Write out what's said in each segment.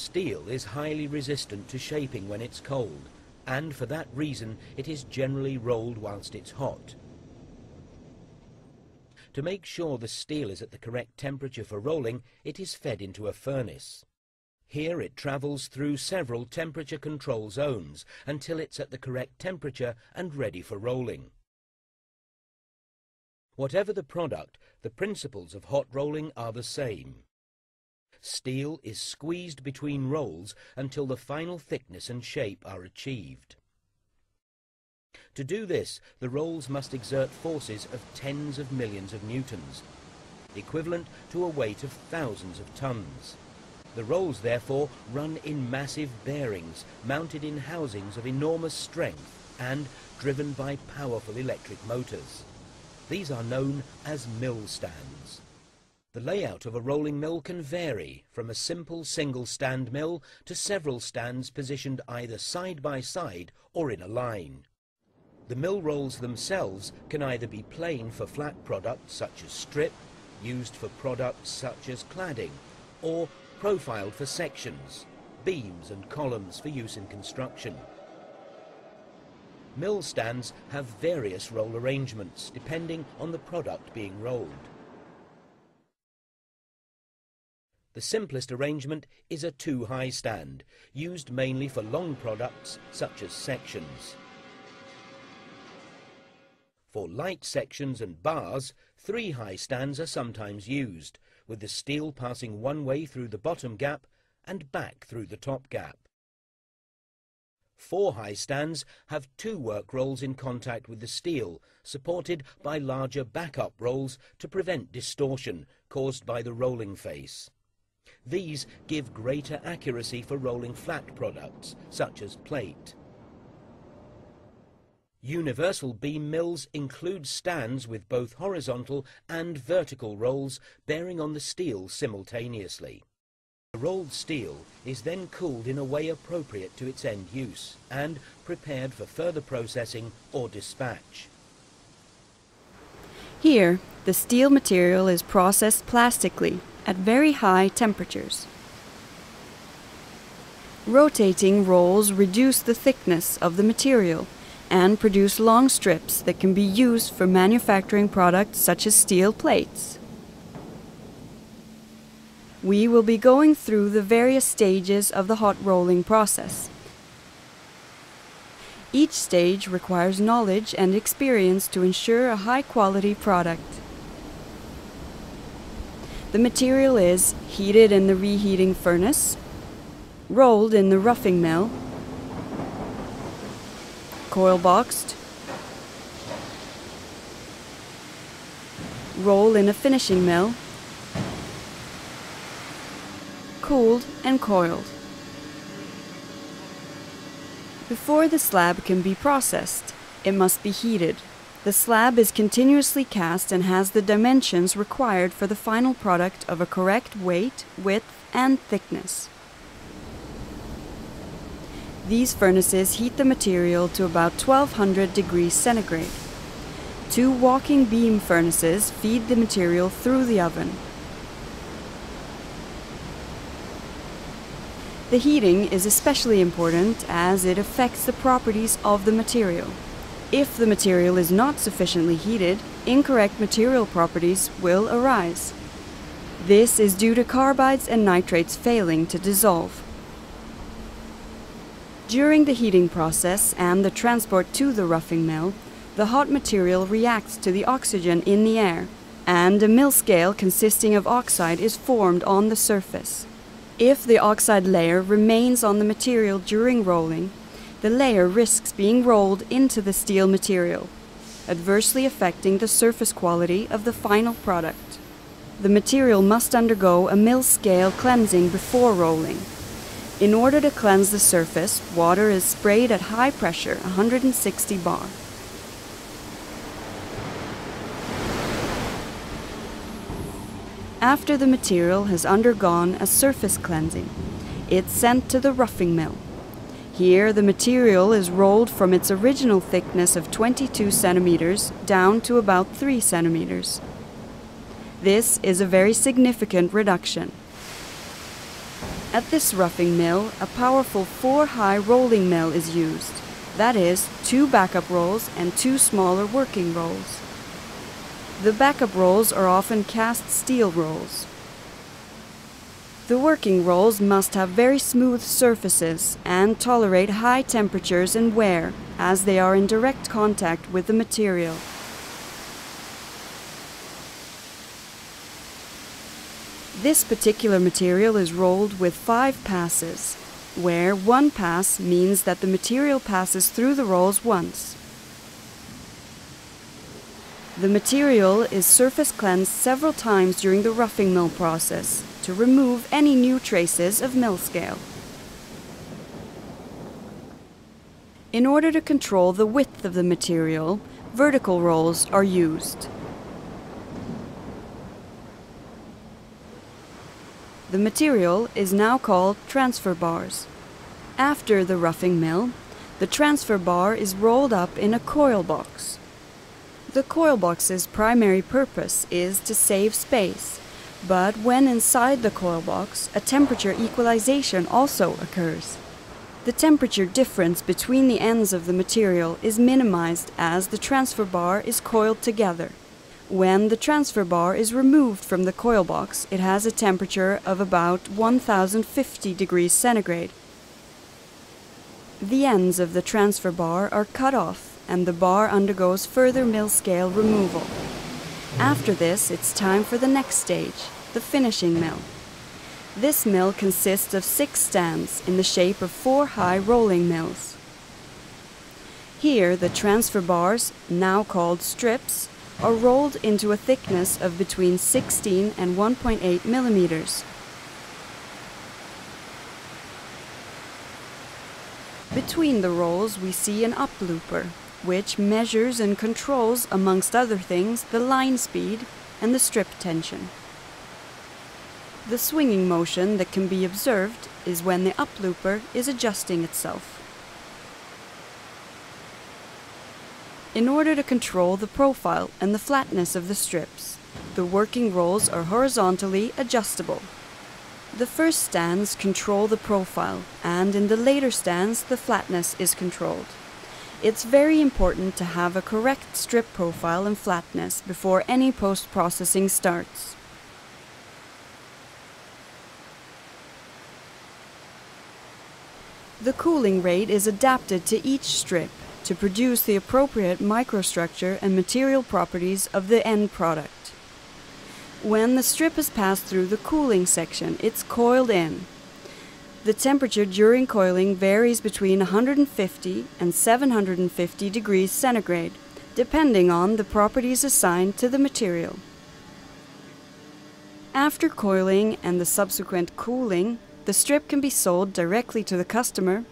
Steel is highly resistant to shaping when it's cold, and for that reason it is generally rolled whilst it's hot. To make sure the steel is at the correct temperature for rolling, it is fed into a furnace. Here it travels through several temperature control zones until it's at the correct temperature and ready for rolling. Whatever the product, the principles of hot rolling are the same. Steel is squeezed between rolls until the final thickness and shape are achieved. To do this, the rolls must exert forces of tens of millions of newtons, equivalent to a weight of thousands of tons. The rolls, therefore, run in massive bearings, mounted in housings of enormous strength and driven by powerful electric motors. These are known as mill stands. The layout of a rolling mill can vary from a simple single-stand mill to several stands positioned either side by side or in a line. The mill rolls themselves can either be plain for flat products such as strip, used for products such as cladding, or profiled for sections, beams and columns for use in construction. Mill stands have various roll arrangements depending on the product being rolled. The simplest arrangement is a two-high stand, used mainly for long products such as sections. For light sections and bars, three-high stands are sometimes used, with the steel passing one way through the bottom gap and back through the top gap. Four-high stands have two work rolls in contact with the steel, supported by larger backup rolls to prevent distortion caused by the rolling face. These give greater accuracy for rolling flat products, such as plate. Universal beam mills include stands with both horizontal and vertical rolls bearing on the steel simultaneously. The rolled steel is then cooled in a way appropriate to its end use and prepared for further processing or dispatch. Here, the steel material is processed plastically at very high temperatures. Rotating rolls reduce the thickness of the material and produce long strips that can be used for manufacturing products such as steel plates. We will be going through the various stages of the hot rolling process. Each stage requires knowledge and experience to ensure a high-quality product. The material is heated in the reheating furnace, rolled in the roughing mill, coil boxed, roll in a finishing mill, cooled and coiled. Before the slab can be processed, it must be heated. The slab is continuously cast and has the dimensions required for the final product of a correct weight, width, and thickness. These furnaces heat the material to about 1200 degrees centigrade. Two walking beam furnaces feed the material through the oven. The heating is especially important as it affects the properties of the material. If the material is not sufficiently heated, incorrect material properties will arise. This is due to carbides and nitrates failing to dissolve. During the heating process and the transport to the roughing mill, the hot material reacts to the oxygen in the air, and a mill scale consisting of oxide is formed on the surface. If the oxide layer remains on the material during rolling, the layer risks being rolled into the steel material, adversely affecting the surface quality of the final product. The material must undergo a mill scale cleansing before rolling. In order to cleanse the surface, water is sprayed at high pressure, 160 bar. After the material has undergone a surface cleansing, it's sent to the roughing mill. Here, the material is rolled from its original thickness of 22 centimeters down to about 3 centimeters. This is a very significant reduction. At this roughing mill, a powerful 4-high rolling mill is used. That is, 2 backup rolls and 2 smaller working rolls. The backup rolls are often cast steel rolls. The working rolls must have very smooth surfaces and tolerate high temperatures and wear, as they are in direct contact with the material. This particular material is rolled with 5 passes, where 1 pass means that the material passes through the rolls once. The material is surface cleansed several times during the roughing mill process to remove any new traces of mill scale. In order to control the width of the material, vertical rolls are used. The material is now called transfer bars. After the roughing mill, the transfer bar is rolled up in a coil box. The coil box's primary purpose is to save space, but when inside the coil box, a temperature equalization also occurs. The temperature difference between the ends of the material is minimized as the transfer bar is coiled together. When the transfer bar is removed from the coil box, it has a temperature of about 1050 degrees centigrade. The ends of the transfer bar are cut off and the bar undergoes further mill scale removal. After this, it's time for the next stage, the finishing mill. This mill consists of 6 stands in the shape of 4 high rolling mills. Here, the transfer bars, now called strips, are rolled into a thickness of between 16 and 1.8 millimeters. Between the rolls we see an uplooper, which measures and controls, amongst other things, the line speed and the strip tension. The swinging motion that can be observed is when the uplooper is adjusting itself. In order to control the profile and the flatness of the strips, the working rolls are horizontally adjustable. The first stands control the profile, and in the later stands the flatness is controlled. It's very important to have a correct strip profile and flatness before any post-processing starts. The cooling rate is adapted to each strip to produce the appropriate microstructure and material properties of the end product. When the strip is passed through the cooling section, it's coiled in. The temperature during coiling varies between 150 and 750 degrees centigrade, depending on the properties assigned to the material. After coiling and the subsequent cooling, the strip can be sold directly to the customer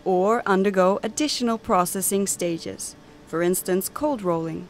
or undergo additional processing stages, for instance cold rolling.